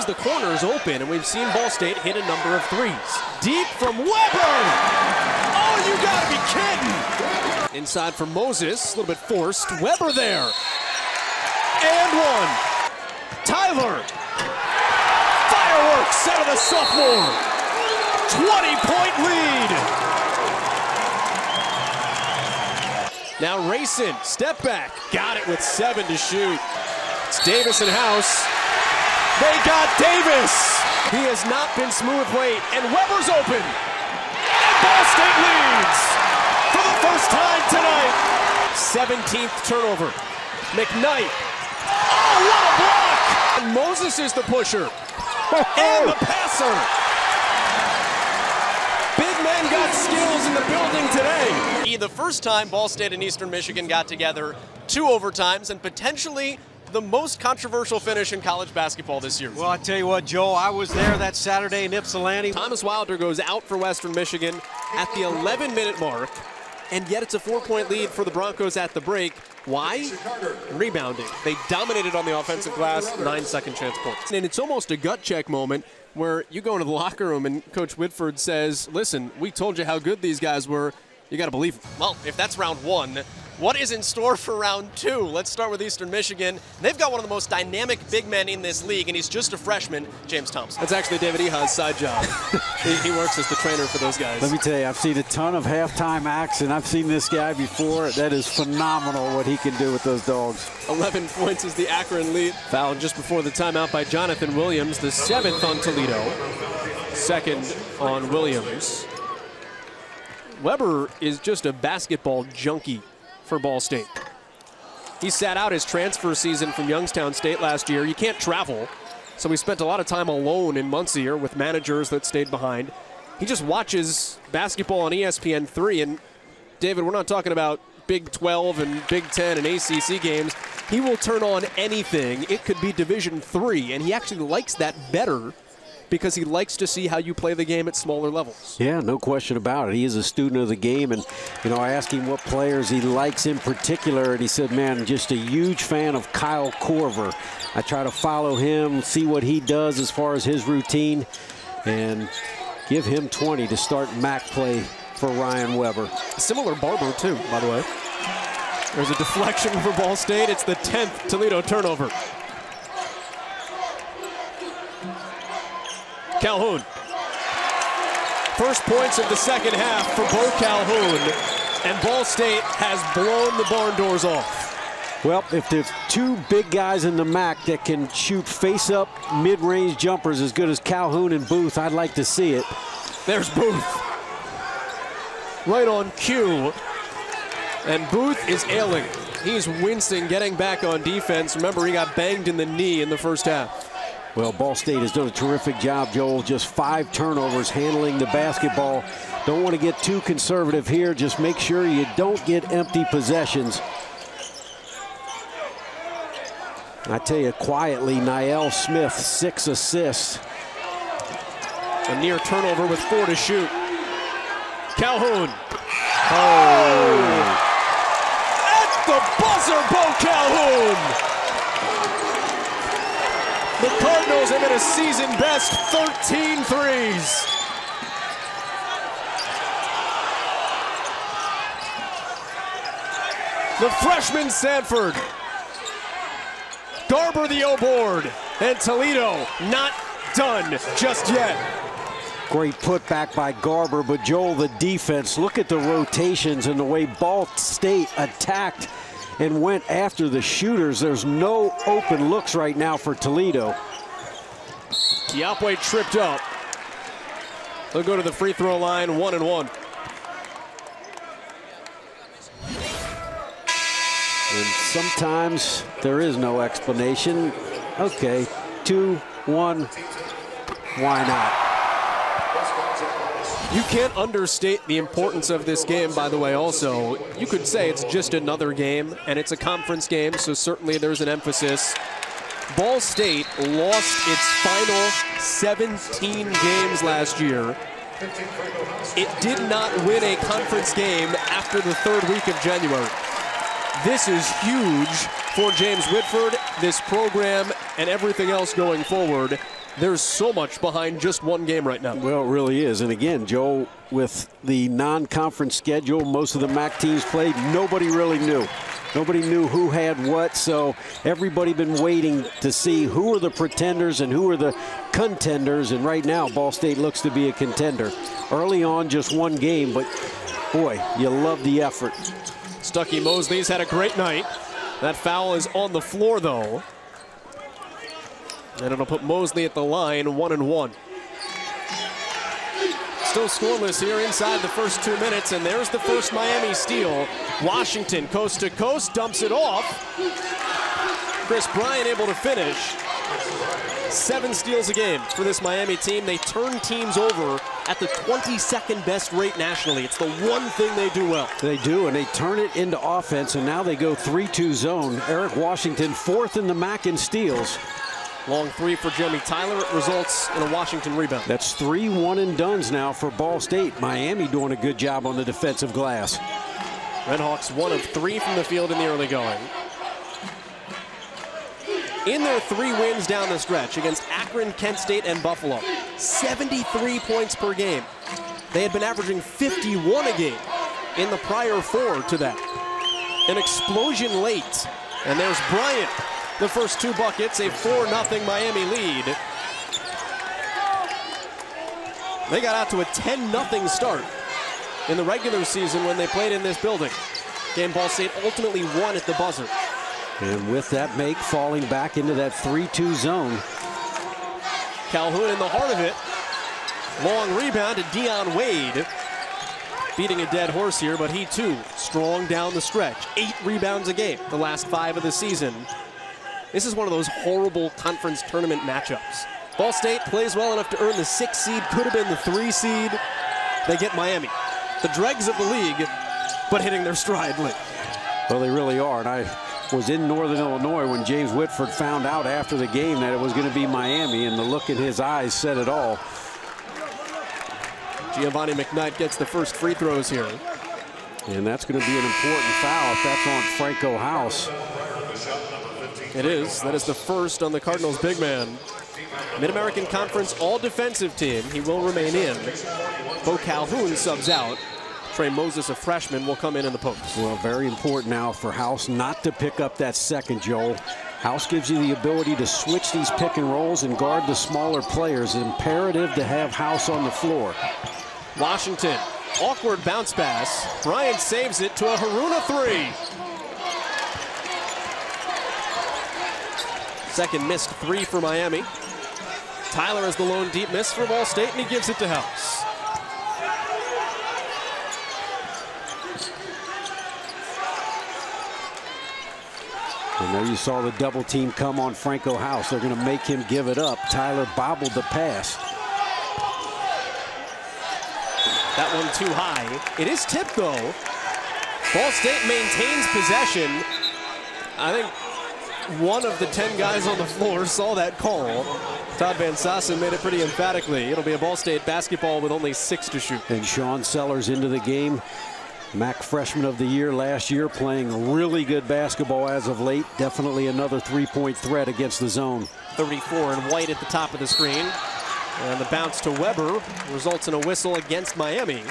the corners open, and we've seen Ball State hit a number of threes. Deep from Weber! Oh, you gotta be kidding! Inside for Moses, a little bit forced. Weber there. And one. Tyler. Fireworks out of the sophomore. 20-point lead. Now Rayson, step back. Got it with 7 to shoot. It's Davis and House. They got Davis. He has not been smooth late, and Weber's open. And Ball State leads for the first time tonight. 17th turnover. McKnight. Oh, what a block! And Moses is the pusher. And the passer. Big men got skills in the building today. The first time Ball State and Eastern Michigan got together, 2 overtimes, and potentially the most controversial finish in college basketball this year. Well, I tell you what, Joel, I was there that Saturday in Ypsilanti. Thomas Wilder goes out for Western Michigan at the 11-minute mark, and yet it's a 4-point lead for the Broncos at the break. Why? Rebounding. They dominated on the offensive glass, 9 second chance points. And it's almost a gut check moment where you go into the locker room and Coach Whitford says, listen, we told you how good these guys were. You got to believe them. Well, if that's round 1, what is in store for round 2? Let's start with Eastern Michigan. They've got one of the most dynamic big men in this league, and he's just a freshman, James Thompson. That's actually David Eha's side job. he works as the trainer for those guys. Let me tell you, I've seen a ton of halftime acts, and I've seen this guy before. That is phenomenal what he can do with those dogs. 11 points is the Akron lead. Fouled just before the timeout by Jonathan Williams, the 7th on Toledo, 2nd on Williams. Weber is just a basketball junkie for Ball State. He sat out his transfer season from Youngstown State last year. You can't travel, so he spent a lot of time alone in Muncie with managers that stayed behind. He just watches basketball on ESPN3, and David, we're not talking about Big 12 and Big 10 and ACC games. He will turn on anything. It could be Division III, and he actually likes that better because he likes to see how you play the game at smaller levels. Yeah, no question about it. He is a student of the game, and, you know, I asked him what players he likes in particular, and he said, man, just a huge fan of Kyle Korver. I try to follow him, see what he does as far as his routine, and give him 20 to start MAC play for Ryan Weber. Similar Barber, too, by the way. There's a deflection for Ball State. It's the 10th Toledo turnover. Calhoun. First points of the second half for Bo Calhoun, and Ball State has blown the barn doors off. Well, if there's 2 big guys in the MAC that can shoot face-up mid-range jumpers as good as Calhoun and Booth, I'd like to see it. There's Booth. Right on cue. And Booth is ailing. He's wincing, getting back on defense. Remember, he got banged in the knee in the first half. Well, Ball State has done a terrific job, Joel. Just 5 turnovers handling the basketball. Don't want to get too conservative here. Just make sure you don't get empty possessions. I tell you, quietly, Niall Smith, 6 assists. A near turnover with 4 to shoot. Calhoun. Oh! At the buzzer, Bo Calhoun! The Cardinals have hit a season-best 13 threes. The freshman Sanford. Garber the O-board. And Toledo not done just yet. Great putback by Garber, but Joel, the defense, look at the rotations and the way Ball State attacked and went after the shooters. There's no open looks right now for Toledo. Diopwe tripped up. They'll go to the free throw line, 1-1. And sometimes there is no explanation. Okay, 2-1, why not? You can't understate the importance of this game, by the way, also. You could say it's just another game, and it's a conference game, so certainly there's an emphasis. Ball State lost its final 17 games last year. It did not win a conference game after the 3rd week of January. This is huge for James Whitford, this program, and everything else going forward. There's so much behind just one game right now. Well, it really is. And again, Joe, with the non-conference schedule, most of the MAC teams played, nobody really knew. Nobody knew who had what, so everybody been waiting to see who are the pretenders and who are the contenders. And right now, Ball State looks to be a contender. Early on, just one game, but boy, you love the effort. Stuckey Mosley's had a great night. That foul is on the floor, though. And it'll put Mosley at the line, 1-1. Still scoreless here inside the first 2 minutes, and there's the first Miami steal. Washington, coast to coast, dumps it off. Chris Bryant able to finish. 7 steals a game for this Miami team. They turn teams over at the 22nd best rate nationally. It's the one thing they do well. They do, and they turn it into offense, and now they go 3-2 zone. Eric Washington, 4th in the MAC in steals. Long 3 for Jeremy Tyler. It results in a Washington rebound. That's 3 one-and-dones now for Ball State. Miami doing a good job on the defensive glass. Redhawks 1 of 3 from the field in the early going. In their 3 wins down the stretch against Akron, Kent State, and Buffalo, 73 points per game. They had been averaging 51 a game in the prior 4 to that. An explosion late, and there's Bryant. The first 2 buckets, a 4-0 Miami lead. They got out to a 10-0 start in the regular season when they played in this building. Game Ball State ultimately won at the buzzer. And with that make, falling back into that 3-2 zone. Calhoun in the heart of it. Long rebound to Dion Wade. Beating a dead horse here, but he too strong down the stretch. 8 rebounds a game the last 5 of the season. This is one of those horrible conference tournament matchups. Ball State plays well enough to earn the 6 seed, could have been the 3 seed. They get Miami. The dregs of the league, but hitting their stride late. Well, they really are, and I was in Northern Illinois when James Whitford found out after the game that it was going to be Miami, and the look in his eyes said it all. Giovanni McKnight gets the first free throws here. And that's going to be an important foul if that's on Franco House. It is. That is the first on the Cardinals' big man. Mid-American Conference all-defensive team. He will remain in. Bo Calhoun subs out. Trey Moses, a freshman, will come in the post. Well, very important now for House not to pick up that second, Joel. House gives you the ability to switch these pick and rolls and guard the smaller players. It's imperative to have House on the floor. Washington, awkward bounce pass. Bryant saves it to a Haruna 3. Second missed 3 for Miami. Tyler has the lone deep miss for Ball State, and he gives it to House. And there you saw the double team come on Franco House. They're going to make him give it up. Tyler bobbled the pass. That one too high. It is tipped, though. Ball State maintains possession. I think one of the 10 guys on the floor saw that call. Todd Van Sassen made it pretty emphatically. It'll be a Ball State basketball with only 6 to shoot. And Sean Sellers into the game. MAC Freshman of the Year last year, playing really good basketball as of late. Definitely another 3-point threat against the zone. 34 in white at the top of the screen. And the bounce to Weber results in a whistle against Miami.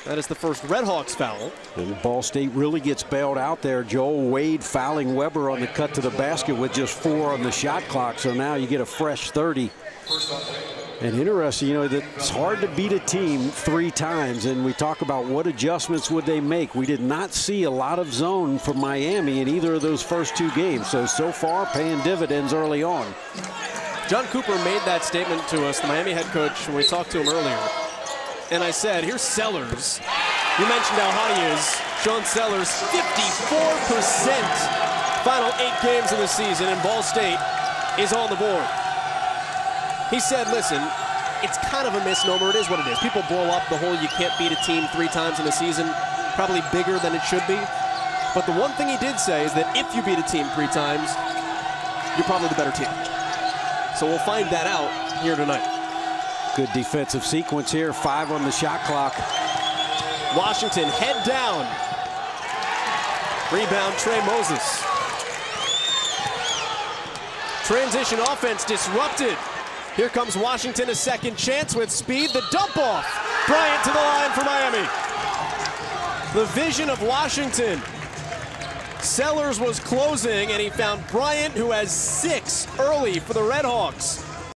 That is the first Redhawks foul. And Ball State really gets bailed out there. Joel Wade fouling Weber on the cut to the basket with just 4 on the shot clock. So now you get a fresh 30. And interesting, you know, that it's hard to beat a team 3 times. And we talk about what adjustments would they make. We did not see a lot of zone from Miami in either of those first 2 games. So far, paying dividends early on. John Cooper made that statement to us, the Miami head coach, when we talked to him earlier. And I said, here's Sellers. You mentioned how hot he is. Sean Sellers, 54%. Final 8 games of the season, and Ball State is on the board. He said, listen, it's kind of a misnomer. It is what it is. People blow up the whole you can't beat a team 3 times in a season, probably bigger than it should be. But the one thing he did say is that if you beat a team 3 times, you're probably the better team. So we'll find that out here tonight. Good defensive sequence here. 5 on the shot clock. Washington head down. Rebound Trey Moses. Transition offense disrupted Here comes Washington, a second chance with speed. The dump off. Bryant to the line for Miami. The vision of Washington. Sellers was closing, and he found Bryant, who has 6 early for the Red Hawks.